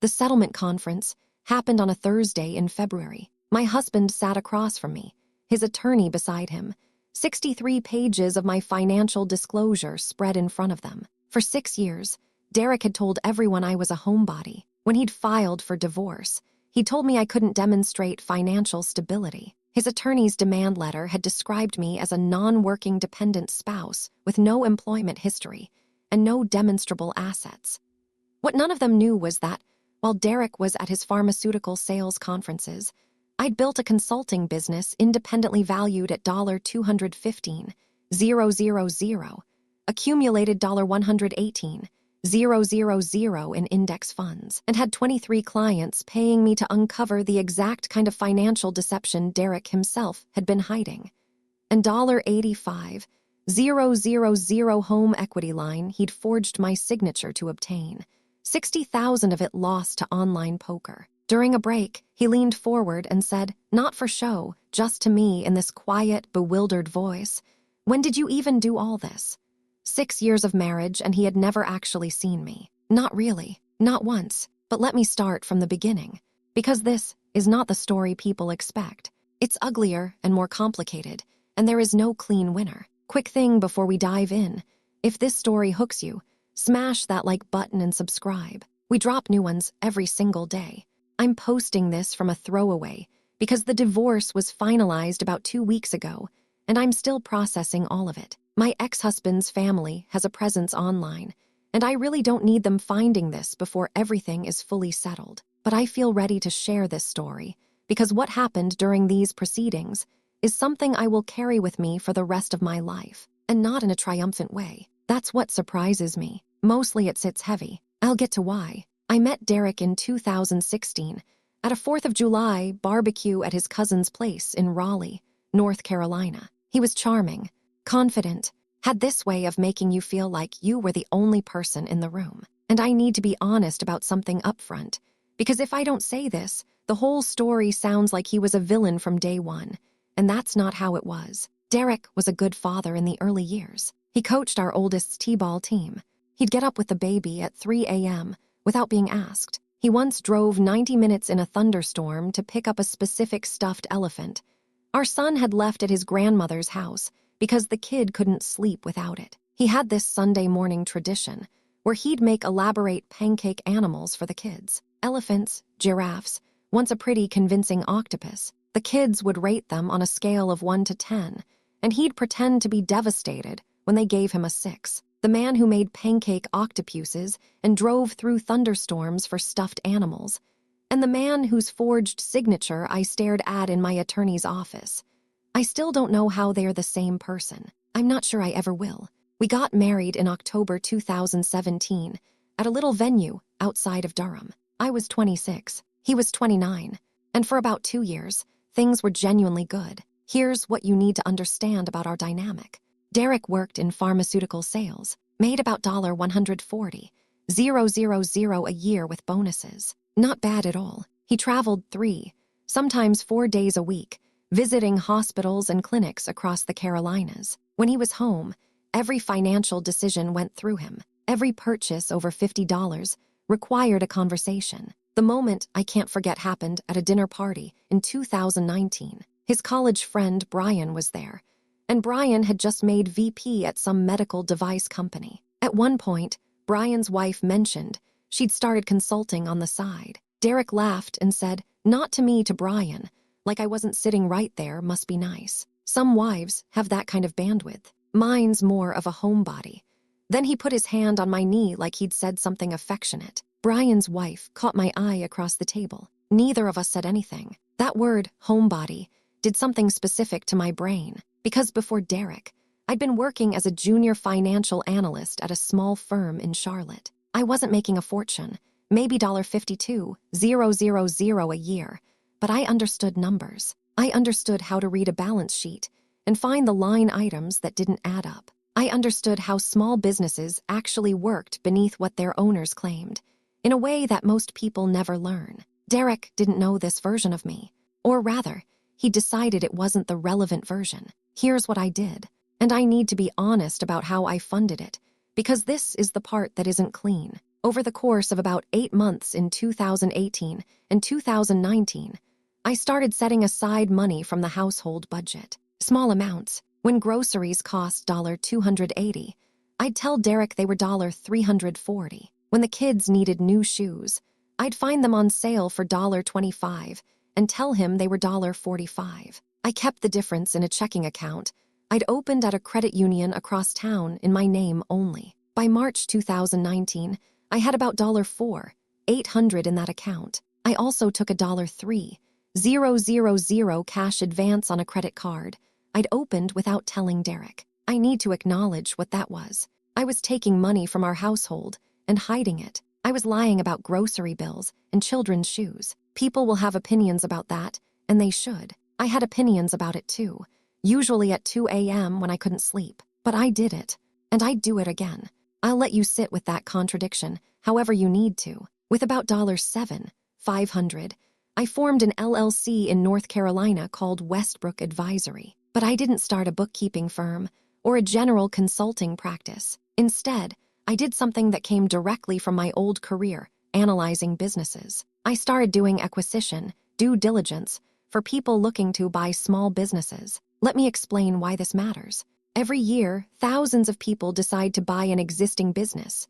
The settlement conference happened on a Thursday in February. My husband sat across from me, his attorney beside him, 63 pages of my financial disclosure spread in front of them. For 6 years, Derek had told everyone I was a homebody. When he'd filed for divorce, he told me I couldn't demonstrate financial stability. His attorney's demand letter had described me as a non-working dependent spouse with no employment history and no demonstrable assets. What none of them knew was that, while Derek was at his pharmaceutical sales conferences, I'd built a consulting business independently valued at $215,000, accumulated $118,000 in index funds, and had 23 clients paying me to uncover the exact kind of financial deception Derek himself had been hiding. And $85,000 home equity line he'd forged my signature to obtain. 60,000 of it lost to online poker. During a break, he leaned forward and said, not for show, just to me in this quiet, bewildered voice, "When did you even do all this?" 6 years of marriage, and he had never actually seen me. Not really, not once. But let me start from the beginning, because this is not the story people expect. It's uglier and more complicated, and there is no clean winner. Quick thing before we dive in: if this story hooks you, smash that like button and subscribe. We drop new ones every single day. I'm posting this from a throwaway because the divorce was finalized about 2 weeks ago, and I'm still processing all of it. My ex-husband's family has a presence online, and I really don't need them finding this before everything is fully settled. But I feel ready to share this story because what happened during these proceedings is something I will carry with me for the rest of my life, and not in a triumphant way. That's what surprises me. Mostly it sits heavy. I'll get to why. I met Derek in 2016 at a 4th of July barbecue at his cousin's place in Raleigh, North Carolina. He was charming, confident, had this way of making you feel like you were the only person in the room. And I need to be honest about something upfront, because if I don't say this, the whole story sounds like he was a villain from day one, and that's not how it was. Derek was a good father in the early years. He coached our oldest's t-ball team. He'd get up with the baby at 3 a.m. without being asked. He once drove 90 minutes in a thunderstorm to pick up a specific stuffed elephant. Our son had left at his grandmother's house because the kid couldn't sleep without it. He had this Sunday morning tradition where he'd make elaborate pancake animals for the kids. Elephants, giraffes, once a pretty convincing octopus. The kids would rate them on a scale of 1 to 10, and he'd pretend to be devastated when they gave him a 6. The man who made pancake octopuses and drove through thunderstorms for stuffed animals, and the man whose forged signature I stared at in my attorney's office. I still don't know how they're the same person. I'm not sure I ever will. We got married in October 2017 at a little venue outside of Durham. I was 26, he was 29, and for about 2 years, things were genuinely good. Here's what you need to understand about our dynamic. Derek worked in pharmaceutical sales, made about $140,000 a year with bonuses. Not bad at all. He traveled 3, sometimes 4 days a week, visiting hospitals and clinics across the Carolinas. When he was home, every financial decision went through him. Every purchase over $50 required a conversation. The moment I can't forget happened at a dinner party in 2019. His college friend Brian was there, and Brian had just made VP at some medical device company. At one point, Brian's wife mentioned she'd started consulting on the side. Derek laughed and said, "Not to me, to Brian, like I wasn't sitting right there, must be nice. Some wives have that kind of bandwidth. Mine's more of a homebody." Then he put his hand on my knee like he'd said something affectionate. Brian's wife caught my eye across the table. Neither of us said anything. That word, homebody, did something specific to my brain. Because before Derek, I'd been working as a junior financial analyst at a small firm in Charlotte. I wasn't making a fortune, maybe $52,000 a year, but I understood numbers. I understood how to read a balance sheet and find the line items that didn't add up. I understood how small businesses actually worked beneath what their owners claimed, in a way that most people never learn. Derek didn't know this version of me, or rather, he decided it wasn't the relevant version. Here's what I did, and I need to be honest about how I funded it, because this is the part that isn't clean. Over the course of about 8 months in 2018 and 2019, I started setting aside money from the household budget. Small amounts. When groceries cost $280, I'd tell Derek they were $340. When the kids needed new shoes, I'd find them on sale for $25 and tell him they were $45. I kept the difference in a checking account I'd opened at a credit union across town in my name only. By March 2019, I had about $800 in that account. I also took a $3,000 cash advance on a credit card I'd opened without telling Derek. I need to acknowledge what that was. I was taking money from our household and hiding it. I was lying about grocery bills and children's shoes. People will have opinions about that, and they should. I had opinions about it too, usually at 2 a.m. when I couldn't sleep. But I did it, and I'd do it again. I'll let you sit with that contradiction however you need to. With about $500, I formed an LLC in North Carolina called Westbrook Advisory. But I didn't start a bookkeeping firm or a general consulting practice. Instead, I did something that came directly from my old career, analyzing businesses. I started doing acquisition, due diligence, for people looking to buy small businesses. Let me explain why this matters. Every year, thousands of people decide to buy an existing business: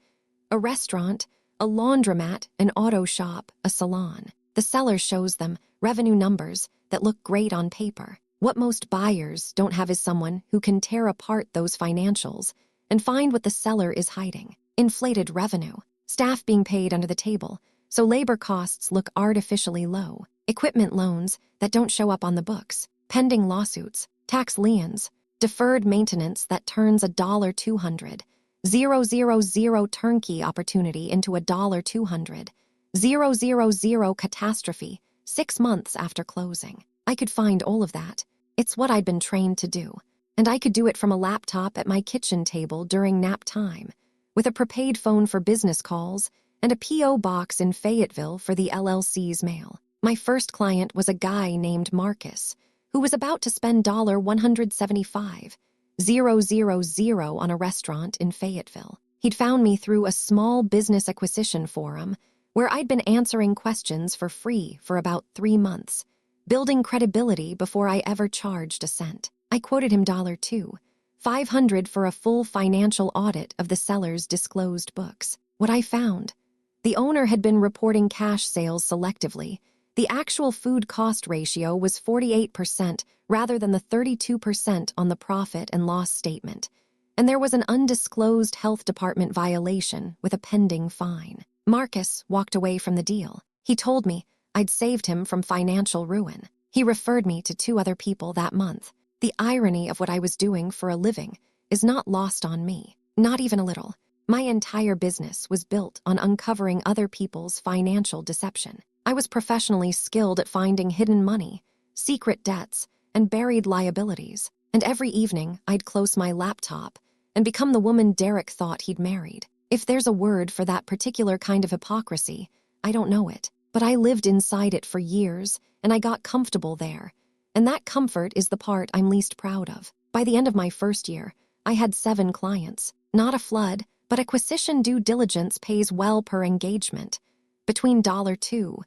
a restaurant, a laundromat, an auto shop, a salon. The seller shows them revenue numbers that look great on paper. What most buyers don't have is someone who can tear apart those financials and find what the seller is hiding. Inflated revenue, staff being paid under the table, so labor costs look artificially low, equipment loans that don't show up on the books, pending lawsuits, tax liens, deferred maintenance that turns $200, 000 turnkey opportunity into $200, 000 catastrophe 6 months after closing. I could find all of that. It's what I'd been trained to do, and I could do it from a laptop at my kitchen table during nap time, with a prepaid phone for business calls and a P.O. box in Fayetteville for the LLC's mail. My first client was a guy named Marcus, who was about to spend $175,000 on a restaurant in Fayetteville. He'd found me through a small business acquisition forum where I'd been answering questions for free for about 3 months, building credibility before I ever charged a cent. I quoted him $500 for a full financial audit of the seller's disclosed books. What I found: the owner had been reporting cash sales selectively. The actual food cost ratio was 48% rather than the 32% on the profit and loss statement, and there was an undisclosed health department violation with a pending fine. Marcus walked away from the deal. He told me I'd saved him from financial ruin. He referred me to 2 other people that month. The irony of what I was doing for a living is not lost on me, not even a little. My entire business was built on uncovering other people's financial deception. I was professionally skilled at finding hidden money, secret debts, and buried liabilities. And every evening, I'd close my laptop and become the woman Derek thought he'd married. If there's a word for that particular kind of hypocrisy, I don't know it. But I lived inside it for years, and I got comfortable there. And that comfort is the part I'm least proud of. By the end of my first year, I had 7 clients. Not a flood, but acquisition due diligence pays well per engagement. Between $2,000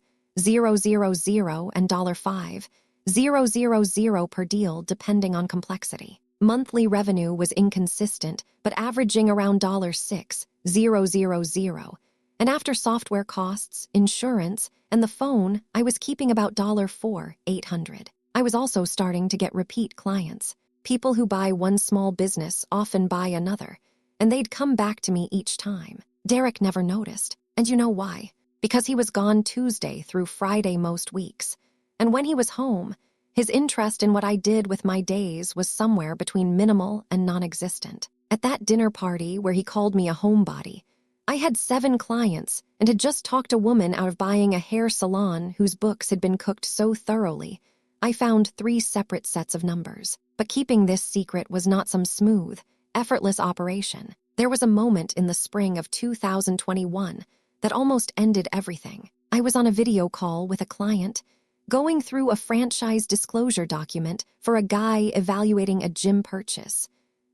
and $5,000 per deal depending on complexity. Monthly revenue was inconsistent, but averaging around $6,000. And after software costs, insurance, and the phone, I was keeping about $4,800. I was also starting to get repeat clients. People who buy one small business often buy another, and they'd come back to me each time. Derek never noticed, and you know why? Because he was gone Tuesday through Friday most weeks. And when he was home, his interest in what I did with my days was somewhere between minimal and non-existent. At that dinner party where he called me a homebody, I had 7 clients and had just talked a woman out of buying a hair salon whose books had been cooked so thoroughly, I found 3 separate sets of numbers. But keeping this secret was not some smooth, effortless operation. There was a moment in the spring of 2021 that almost ended everything. I was on a video call with a client, going through a franchise disclosure document for a guy evaluating a gym purchase,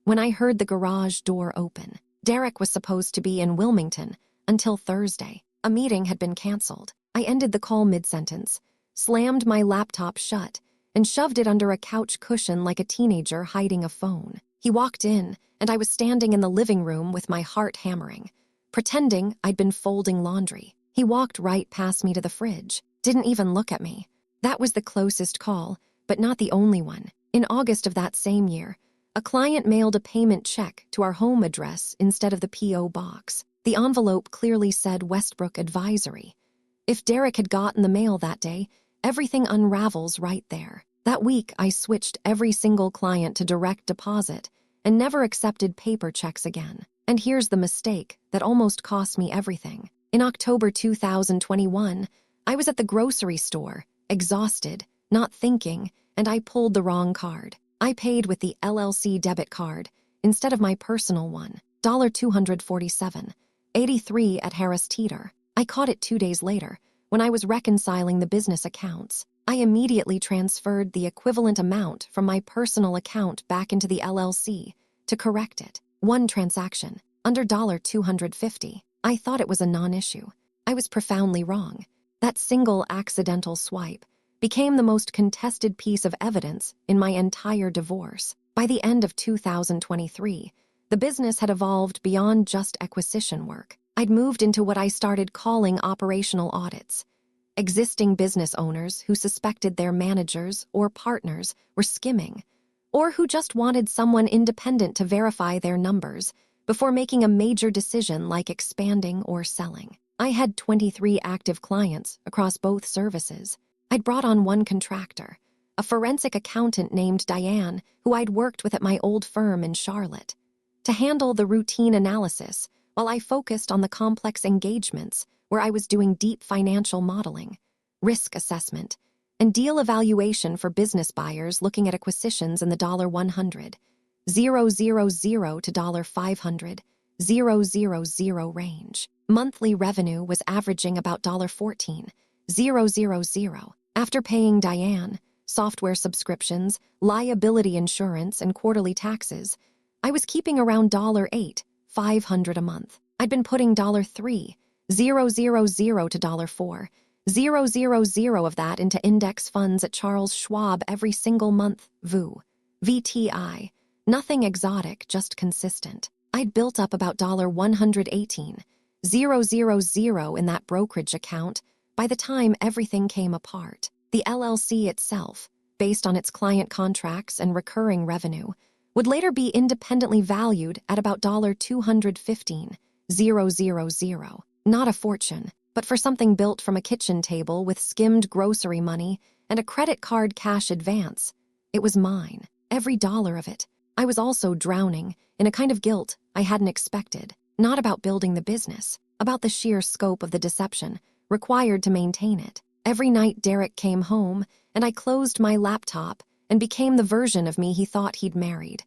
when I heard the garage door open. Derek was supposed to be in Wilmington, until Thursday. A meeting had been canceled. I ended the call mid-sentence, slammed my laptop shut, and shoved it under a couch cushion like a teenager hiding a phone. He walked in, and I was standing in the living room with my heart hammering, pretending I'd been folding laundry. He walked right past me to the fridge, didn't even look at me. That was the closest call, but not the only one. In August of that same year, a client mailed a payment check to our home address instead of the P.O. box. The envelope clearly said Westbrook Advisory. If Derek had gotten the mail that day, everything unravels right there. That week, I switched every single client to direct deposit and never accepted paper checks again. And here's the mistake that almost cost me everything. In October 2021, I was at the grocery store, exhausted, not thinking, and I pulled the wrong card. I paid with the LLC debit card instead of my personal one, $247.83 at Harris Teeter. I caught it 2 days later when I was reconciling the business accounts. I immediately transferred the equivalent amount from my personal account back into the LLC to correct it. One transaction, under $250. I thought it was a non-issue. I was profoundly wrong. That single accidental swipe became the most contested piece of evidence in my entire divorce. By the end of 2023, the business had evolved beyond just acquisition work. I'd moved into what I started calling operational audits. Existing business owners who suspected their managers or partners were skimming, or who just wanted someone independent to verify their numbers before making a major decision like expanding or selling. I had 23 active clients across both services. I'd brought on one contractor, a forensic accountant named Diane, who I'd worked with at my old firm in Charlotte, to handle the routine analysis while I focused on the complex engagements where I was doing deep financial modeling, risk assessment, and deal evaluation for business buyers looking at acquisitions in the $100,000 to $500,000 range. Monthly revenue was averaging about $14,000. After paying Diane, software subscriptions, liability insurance, and quarterly taxes, I was keeping around $8,500 a month. I'd been putting $3,000 to $4,000 of that into index funds at Charles Schwab every single month. VTI. Nothing exotic, just consistent. I'd built up about $118,000 in that brokerage account by the time everything came apart. The LLC itself, based on its client contracts and recurring revenue, would later be independently valued at about $215,000. Not a fortune, but for something built from a kitchen table with skimmed grocery money and a credit card cash advance, it was mine, every dollar of it. I was also drowning in a kind of guilt I hadn't expected, not about building the business, about the sheer scope of the deception required to maintain it. Every night Derek came home, and I closed my laptop and became the version of me he thought he'd married.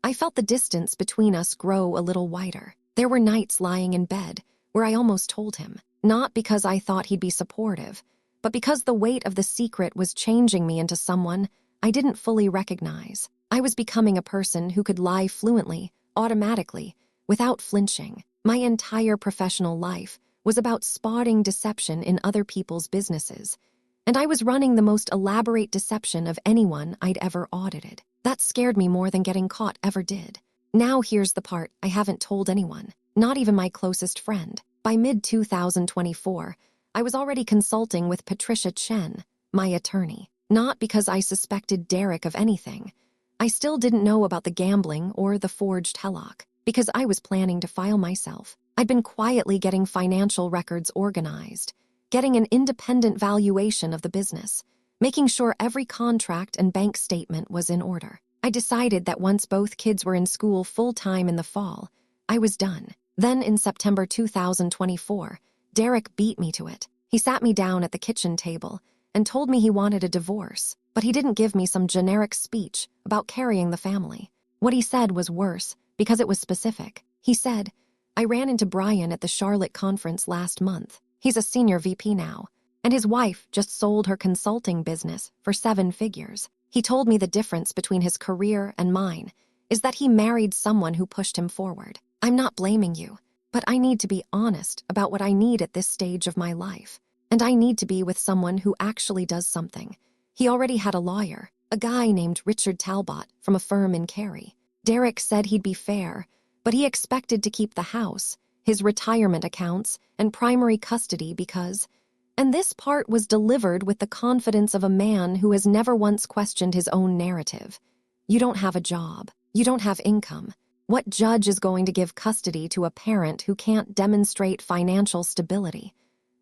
I felt the distance between us grow a little wider. There were nights lying in bed where I almost told him, not because I thought he'd be supportive, but because the weight of the secret was changing me into someone I didn't fully recognize. I was becoming a person who could lie fluently, automatically, without flinching. My entire professional life was about spotting deception in other people's businesses, and I was running the most elaborate deception of anyone I'd ever audited. That scared me more than getting caught ever did. Now here's the part I haven't told anyone, not even my closest friend. By mid-2024, I was already consulting with Patricia Chen, my attorney. Not because I suspected Derek of anything. I still didn't know about the gambling or the forged HELOC, because I was planning to file myself. I'd been quietly getting financial records organized, getting an independent valuation of the business, making sure every contract and bank statement was in order. I decided that once both kids were in school full-time in the fall, I was done. Then in September 2024, Derek beat me to it. He sat me down at the kitchen table and told me he wanted a divorce, but he didn't give me some generic speech about carrying the family. What he said was worse because it was specific. He said, "I ran into Brian at the Charlotte conference last month. He's a senior VP now, and his wife just sold her consulting business for 7 figures. He told me the difference between his career and mine is that he married someone who pushed him forward. I'm not blaming you, But I need to be honest about what I need at this stage of my life. And I need to be with someone who actually does something. He already had a lawyer, a guy named Richard Talbot from a firm in Cary. Derek said he'd be fair, but he expected to keep the house, his retirement accounts, and primary custody because... And this part was delivered with the confidence of a man who has never once questioned his own narrative. You don't have a job. You don't have income. What judge is going to give custody to a parent who can't demonstrate financial stability?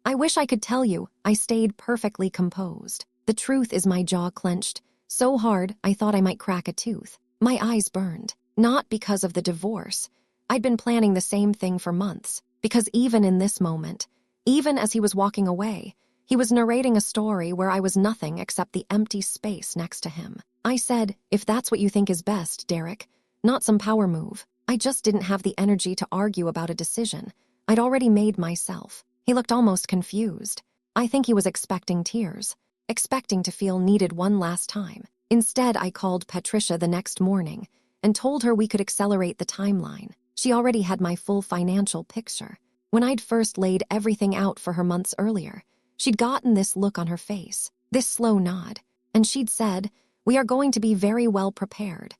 I wish I could tell you I stayed perfectly composed. The truth is my jaw clenched so hard I thought I might crack a tooth. My eyes burned, not because of the divorce. I'd been planning the same thing for months, because even in this moment, even as he was walking away, he was narrating a story where I was nothing except the empty space next to him. I said, if that's what you think is best, Derek, not some power move. I just didn't have the energy to argue about a decision I'd already made myself. He looked almost confused. I think he was expecting tears, expecting to feel needed one last time. Instead, I called Patricia the next morning and told her we could accelerate the timeline. She already had my full financial picture. When I'd first laid everything out for her months earlier, she'd gotten this look on her face, this slow nod, and she'd said, "We are going to be very well prepared."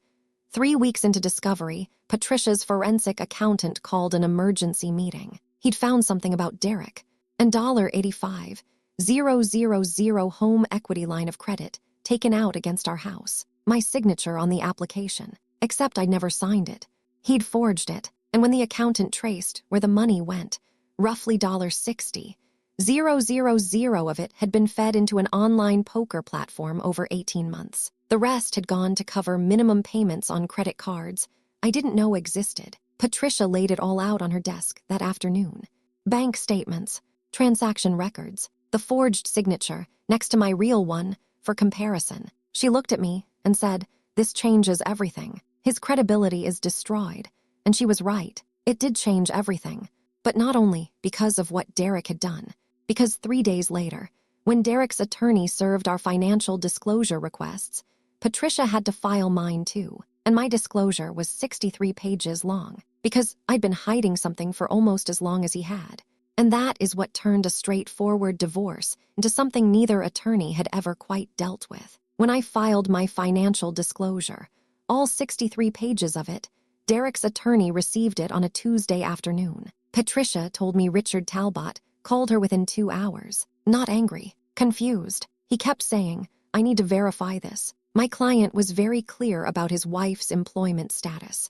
3 weeks into discovery, Patricia's forensic accountant called an emergency meeting. He'd found something about Derek, and $85,000 home equity line of credit taken out against our house. My signature on the application, except I'd never signed it. He'd forged it, and when the accountant traced where the money went, roughly $60,000 of it had been fed into an online poker platform over 18 months. The rest had gone to cover minimum payments on credit cards I didn't know existed. Patricia laid it all out on her desk that afternoon. Bank statements, transaction records, the forged signature next to my real one for comparison. She looked at me and said, "This changes everything. His credibility is destroyed." And she was right. It did change everything. But not only because of what Derek had done, because 3 days later, when Derek's attorney served our financial disclosure requests, Patricia had to file mine too. And my disclosure was 63 pages long, because I'd been hiding something for almost as long as he had. And that is what turned a straightforward divorce into something neither attorney had ever quite dealt with. When I filed my financial disclosure, all 63 pages of it, Derek's attorney received it on a Tuesday afternoon. Patricia told me Richard Talbot called her within 2 hours. Not angry, confused. He kept saying, "I need to verify this." My client was very clear about his wife's employment status.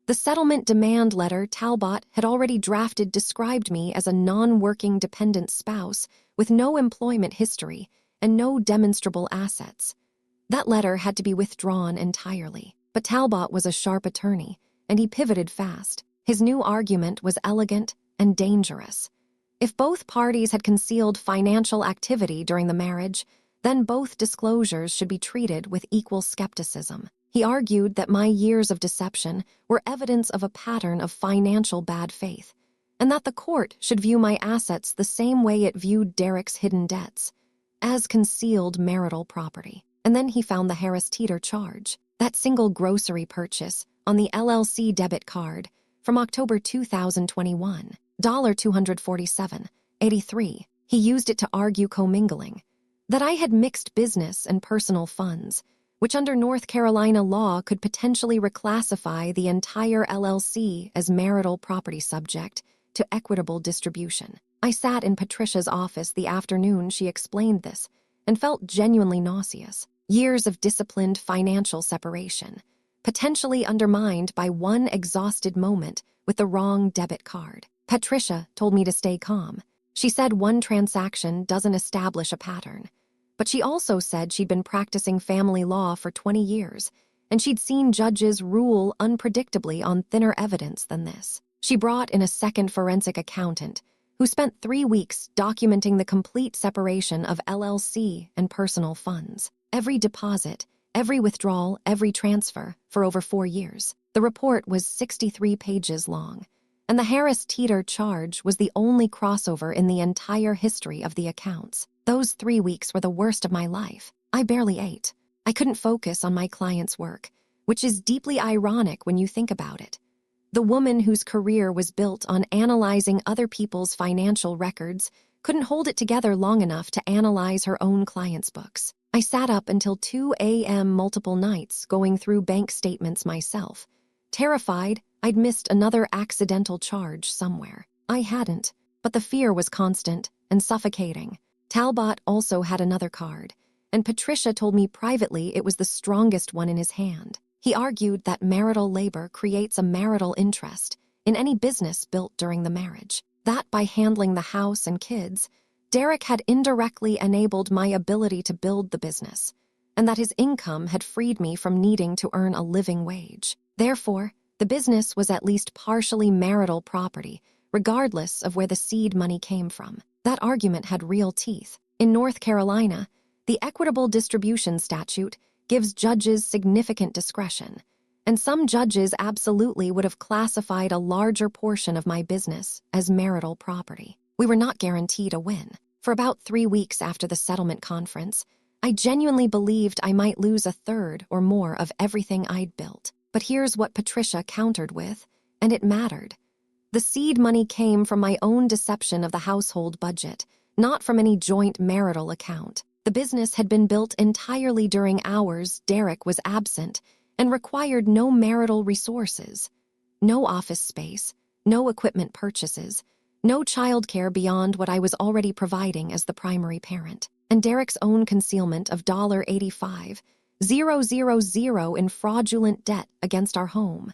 The settlement demand letter Talbot had already drafted described me as a non-working dependent spouse with no employment history and no demonstrable assets. That letter had to be withdrawn entirely. But Talbot was a sharp attorney, and he pivoted fast. His new argument was elegant and dangerous. If both parties had concealed financial activity during the marriage, then both disclosures should be treated with equal skepticism. He argued that my years of deception were evidence of a pattern of financial bad faith, and that the court should view my assets the same way it viewed Derek's hidden debts, as concealed marital property. And then he found the Harris Teeter charge, that single grocery purchase on the LLC debit card from October 2021, $247.83. He used it to argue commingling, that I had mixed business and personal funds, which under North Carolina law could potentially reclassify the entire LLC as marital property subject to equitable distribution. I sat in Patricia's office the afternoon she explained this and felt genuinely nauseous. Years of disciplined financial separation, potentially undermined by one exhausted moment with the wrong debit card. Patricia told me to stay calm. She said one transaction doesn't establish a pattern. But she also said she'd been practicing family law for 20 years, and she'd seen judges rule unpredictably on thinner evidence than this. She brought in a second forensic accountant who spent 3 weeks documenting the complete separation of LLC and personal funds. Every deposit, every withdrawal, every transfer for over 4 years. The report was 63 pages long, and the Harris Teeter charge was the only crossover in the entire history of the accounts. Those 3 weeks were the worst of my life. I barely ate. I couldn't focus on my client's work, which is deeply ironic when you think about it. The woman whose career was built on analyzing other people's financial records couldn't hold it together long enough to analyze her own clients' books. I sat up until 2 a.m. multiple nights going through bank statements myself, terrified I'd missed another accidental charge somewhere. I hadn't, but the fear was constant and suffocating. Talbot also had another card, and Patricia told me privately it was the strongest one in his hand. He argued that marital labor creates a marital interest in any business built during the marriage, that by handling the house and kids, Derek had indirectly enabled my ability to build the business, and that his income had freed me from needing to earn a living wage. Therefore, the business was at least partially marital property, regardless of where the seed money came from. That argument had real teeth. In North Carolina, the equitable distribution statute gives judges significant discretion, and some judges absolutely would have classified a larger portion of my business as marital property. We were not guaranteed a win. For about 3 weeks after the settlement conference, I genuinely believed I might lose a third or more of everything I'd built. But here's what Patricia countered with, and it mattered. The seed money came from my own deception of the household budget, not from any joint marital account. The business had been built entirely during hours Derek was absent and required no marital resources, no office space, no equipment purchases, no childcare beyond what I was already providing as the primary parent, and Derek's own concealment of $85,000 in fraudulent debt against our home,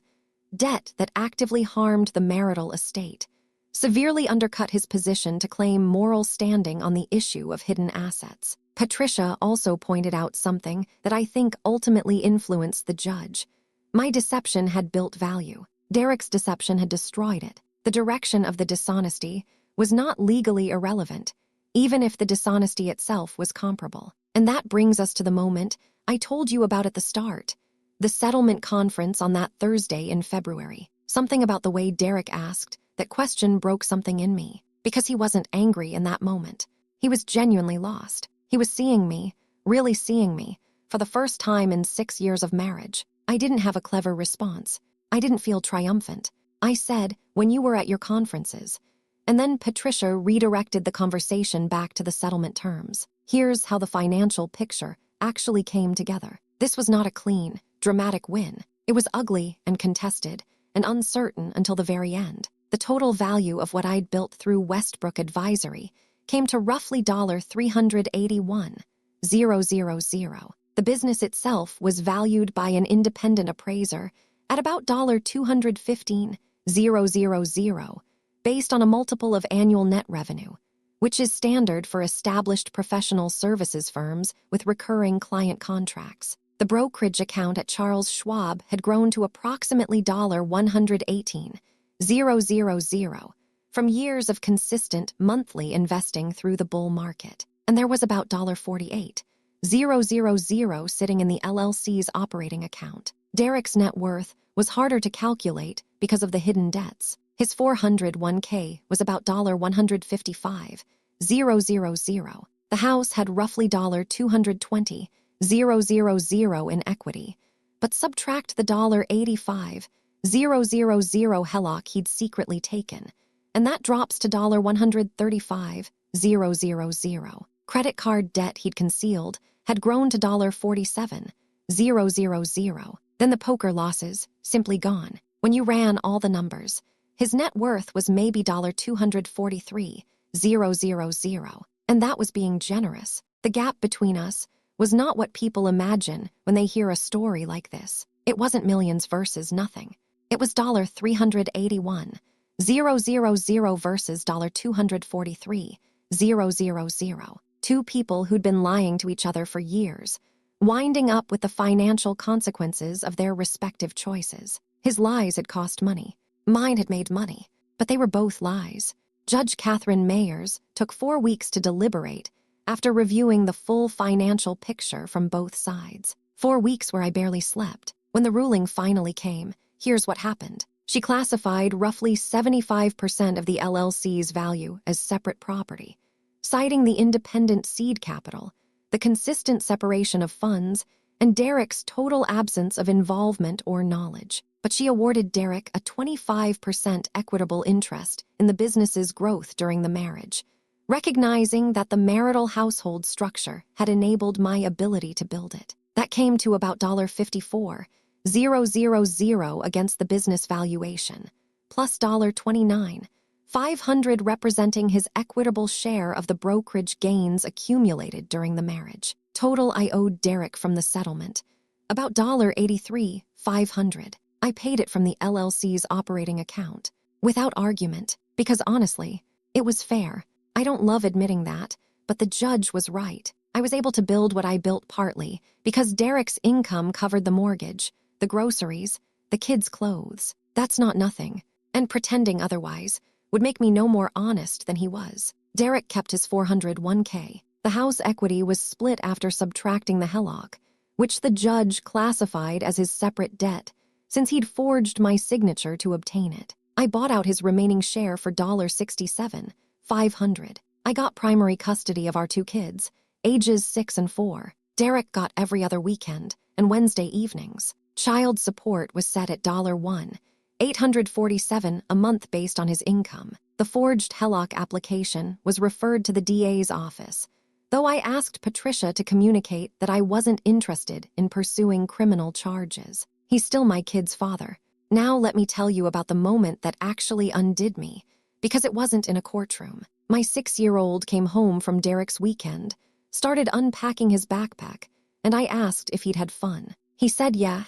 debt that actively harmed the marital estate, severely undercut his position to claim moral standing on the issue of hidden assets. Patricia also pointed out something that I think ultimately influenced the judge. My deception had built value. Derek's deception had destroyed it. The direction of the dishonesty was not legally irrelevant, even if the dishonesty itself was comparable. And that brings us to the moment I told you about at the start, the settlement conference on that Thursday in February. Something about the way Derek asked that question broke something in me, because he wasn't angry in that moment. He was genuinely lost. He was seeing me, really seeing me, for the first time in 6 years of marriage. I didn't have a clever response. I didn't feel triumphant. I said, when you were at your conferences. And then Patricia redirected the conversation back to the settlement terms. Here's how the financial picture actually came together. This was not a clean, dramatic win. It was ugly and contested and uncertain until the very end. The total value of what I'd built through Westbrook Advisory came to roughly $381,000. The business itself was valued by an independent appraiser at about $215,000, based on a multiple of annual net revenue, which is standard for established professional services firms with recurring client contracts. The brokerage account at Charles Schwab had grown to approximately $118,000 from years of consistent monthly investing through the bull market. And there was about $48,000 sitting in the LLC's operating account. Derek's net worth was harder to calculate because of the hidden debts. His 401k was about $155,000. The house had roughly $220,000 in equity, but subtract the $85,000 HELOC he'd secretly taken, and that drops to $135,000. Credit card debt he'd concealed had grown to $47,000. Then the poker losses, simply gone. When you ran all the numbers, his net worth was maybe $243,000, and that was being generous. The gap between us was not what people imagine when they hear a story like this. It wasn't millions versus nothing. It was $381,000 versus $243,000. Two people who'd been lying to each other for years, winding up with the financial consequences of their respective choices. His lies had cost money. Mine had made money, but they were both lies. Judge Catherine Mayers took 4 weeks to deliberate after reviewing the full financial picture from both sides. 4 weeks where I barely slept. When the ruling finally came, here's what happened. She classified roughly 75% of the LLC's value as separate property, citing the independent seed capital, the consistent separation of funds, and Derek's total absence of involvement or knowledge. but she awarded Derek a 25% equitable interest in the business's growth during the marriage, recognizing that the marital household structure had enabled my ability to build it. That came to about $54,000 against the business valuation, plus $29,500 representing his equitable share of the brokerage gains accumulated during the marriage. Total I owed Derek from the settlement, about $83,500. I paid it from the LLC's operating account, without argument, because honestly, it was fair. I don't love admitting that, but the judge was right. I was able to build what I built partly because Derek's income covered the mortgage, the groceries, the kids' clothes. That's not nothing, and pretending otherwise would make me no more honest than he was. Derek kept his $401k. The house equity was split after subtracting the HELOC, which the judge classified as his separate debt, since he'd forged my signature to obtain it. I bought out his remaining share for $67,500. I got primary custody of our two kids, ages 6 and 4. Derek got every other weekend and Wednesday evenings. Child support was set at $1,847 a month based on his income. The forged HELOC application was referred to the DA's office, though I asked Patricia to communicate that I wasn't interested in pursuing criminal charges. He's still my kid's father. Now let me tell you about the moment that actually undid me, because it wasn't in a courtroom. My 6-year-old came home from Derek's weekend, started unpacking his backpack, and I asked if he'd had fun. He said yeah,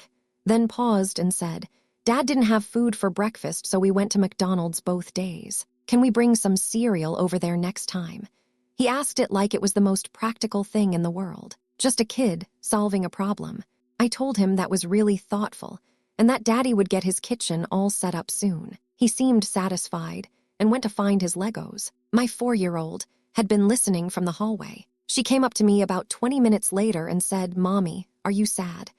then paused and said, "Dad didn't have food for breakfast, so we went to McDonald's both days. Can we bring some cereal over there next time?" He asked it like it was the most practical thing in the world. Just a kid solving a problem. I told him that was really thoughtful, and that Daddy would get his kitchen all set up soon. He seemed satisfied and went to find his Legos. My 4-year-old had been listening from the hallway. She came up to me about 20 minutes later and said, "Mommy, are you sad?"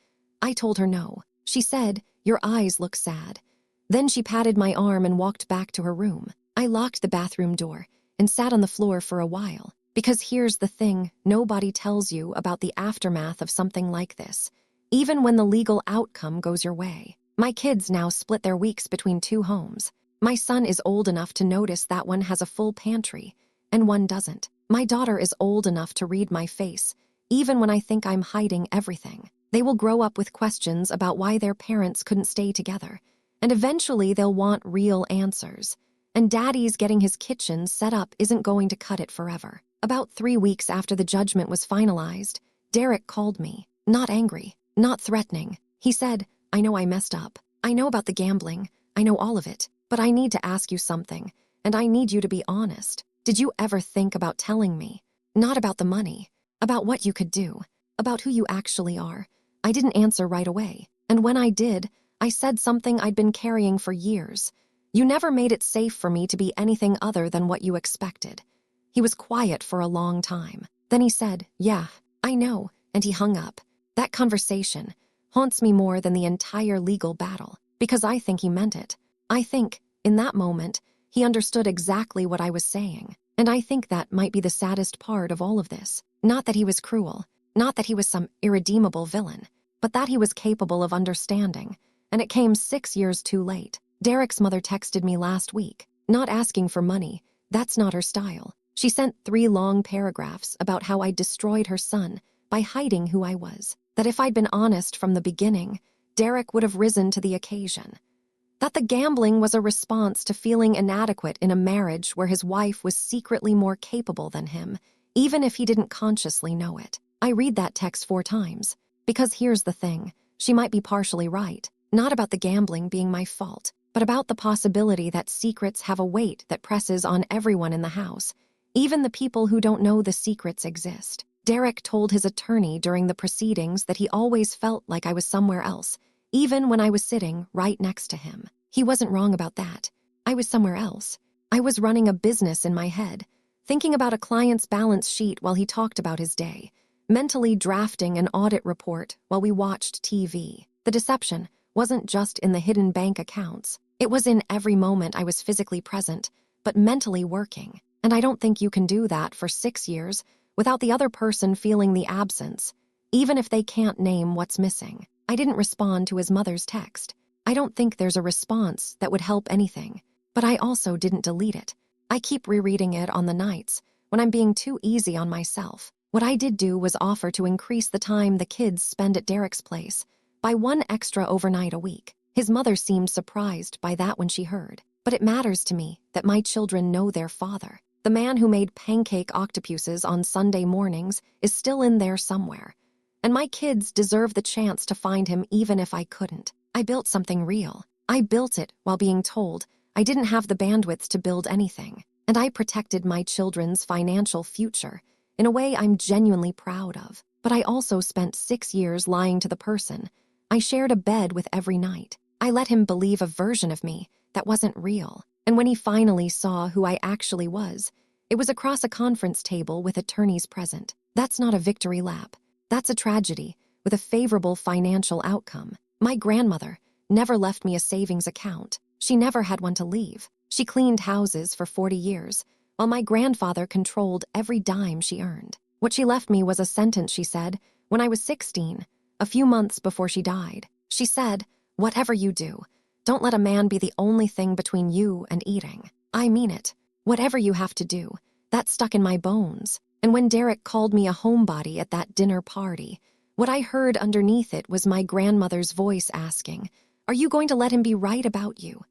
I told her no. She said, "Your eyes look sad." Then she patted my arm and walked back to her room. I locked the bathroom door and sat on the floor for a while. Because here's the thing, nobody tells you about the aftermath of something like this, even when the legal outcome goes your way. My kids now split their weeks between 2 homes. My son is old enough to notice that one has a full pantry, and one doesn't. My daughter is old enough to read my face, even when I think I'm hiding everything. They will grow up with questions about why their parents couldn't stay together, and eventually they'll want real answers. And Daddy's getting his kitchen set up isn't going to cut it forever. About 3 weeks after the judgment was finalized, Derek called me, not angry, not threatening. He said, "I know I messed up. I know about the gambling. I know all of it, but I need to ask you something, and I need you to be honest. Did you ever think about telling me? Not about the money, about what you could do, about who you actually are." I didn't answer right away, and when I did, I said something I'd been carrying for years. "You never made it safe for me to be anything other than what you expected." He was quiet for a long time. Then he said, "Yeah, I know," and he hung up. That conversation haunts me more than the entire legal battle, because I think he meant it. I think, in that moment, he understood exactly what I was saying, and I think that might be the saddest part of all of this. Not that he was cruel, not that he was some irredeemable villain, but that he was capable of understanding, and it came 6 years too late. Derek's mother texted me last week, not asking for money. That's not her style. She sent 3 long paragraphs about how I destroyed her son by hiding who I was, that if I'd been honest from the beginning, Derek would have risen to the occasion. That the gambling was a response to feeling inadequate in a marriage where his wife was secretly more capable than him, even if he didn't consciously know it. I read that text 4 times, because here's the thing, she might be partially right, not about the gambling being my fault, but about the possibility that secrets have a weight that presses on everyone in the house, even the people who don't know the secrets exist. Derek told his attorney during the proceedings that he always felt like I was somewhere else, even when I was sitting right next to him. He wasn't wrong about that. I was somewhere else. I was running a business in my head, thinking about a client's balance sheet while he talked about his day, mentally drafting an audit report while we watched TV. The deception wasn't just in the hidden bank accounts. It was in every moment I was physically present, but mentally working. And I don't think you can do that for 6 years without the other person feeling the absence, even if they can't name what's missing. I didn't respond to his mother's text. I don't think there's a response that would help anything, but I also didn't delete it. I keep rereading it on the nights when I'm being too easy on myself. What I did do was offer to increase the time the kids spend at Derek's place by 1 extra overnight a week. His mother seemed surprised by that when she heard. But it matters to me that my children know their father. The man who made pancake octopuses on Sunday mornings is still in there somewhere. And my kids deserve the chance to find him even if I couldn't. I built something real. I built it while being told I didn't have the bandwidth to build anything. And I protected my children's financial future in a way I'm genuinely proud of. But I also spent 6 years lying to the person I shared a bed with every night. I let him believe a version of me that wasn't real. And when he finally saw who I actually was, it was across a conference table with attorneys present. That's not a victory lap. That's a tragedy with a favorable financial outcome. My grandmother never left me a savings account. She never had one to leave. She cleaned houses for 40 years, while my grandfather controlled every dime she earned. What she left me was a sentence she said when I was 16, a few months before she died. She said, "Whatever you do, don't let a man be the only thing between you and eating." I mean it. Whatever you have to do. That stuck in my bones. And when Derek called me a homebody at that dinner party, what I heard underneath it was my grandmother's voice asking, "Are you going to let him be right about you?"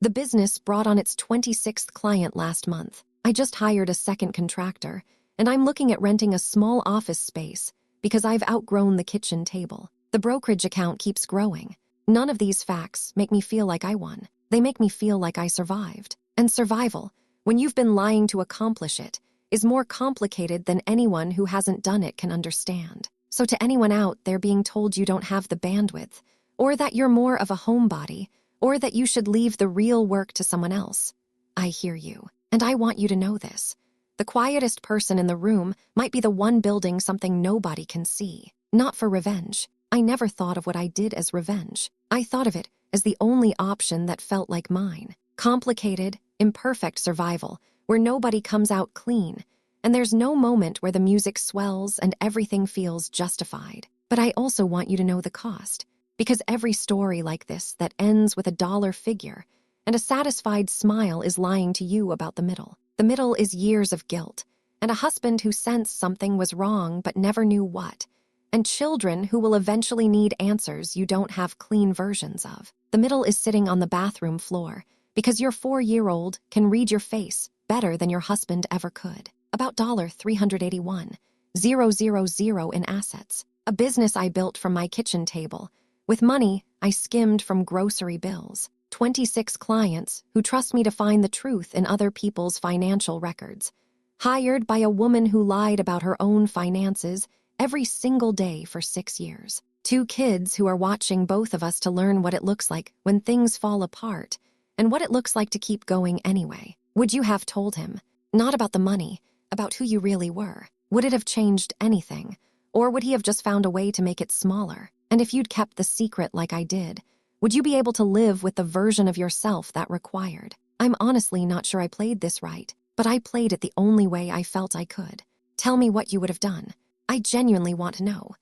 The business brought on its 26th client last month. I just hired a second contractor, and I'm looking at renting a small office space because I've outgrown the kitchen table. The brokerage account keeps growing. None of these facts make me feel like I won. They make me feel like I survived. And survival, when you've been lying to accomplish it, is more complicated than anyone who hasn't done it can understand. So to anyone out there being told you don't have the bandwidth, or that you're more of a homebody, or that you should leave the real work to someone else, I hear you. And I want you to know this. The quietest person in the room might be the one building something nobody can see. Not for revenge. I never thought of what I did as revenge. I thought of it as the only option that felt like mine. Complicated, imperfect survival, where nobody comes out clean, and there's no moment where the music swells and everything feels justified. But I also want you to know the cost, because every story like this that ends with a dollar figure and a satisfied smile is lying to you about the middle. The middle is years of guilt, and a husband who sensed something was wrong but never knew what, and children who will eventually need answers you don't have clean versions of. The middle is sitting on the bathroom floor because your 4-year-old can read your face better than your husband ever could. About $381,000 in assets. A business I built from my kitchen table, with money I skimmed from grocery bills. 26 clients who trust me to find the truth in other people's financial records. Hired by a woman who lied about her own finances every single day for 6 years. 2 kids who are watching both of us to learn what it looks like when things fall apart and what it looks like to keep going anyway. Would you have told him? Not about the money, about who you really were. Would it have changed anything? Or would he have just found a way to make it smaller? And if you'd kept the secret like I did, would you be able to live with the version of yourself that required? I'm honestly not sure I played this right, but I played it the only way I felt I could. Tell me what you would have done. I genuinely want to know.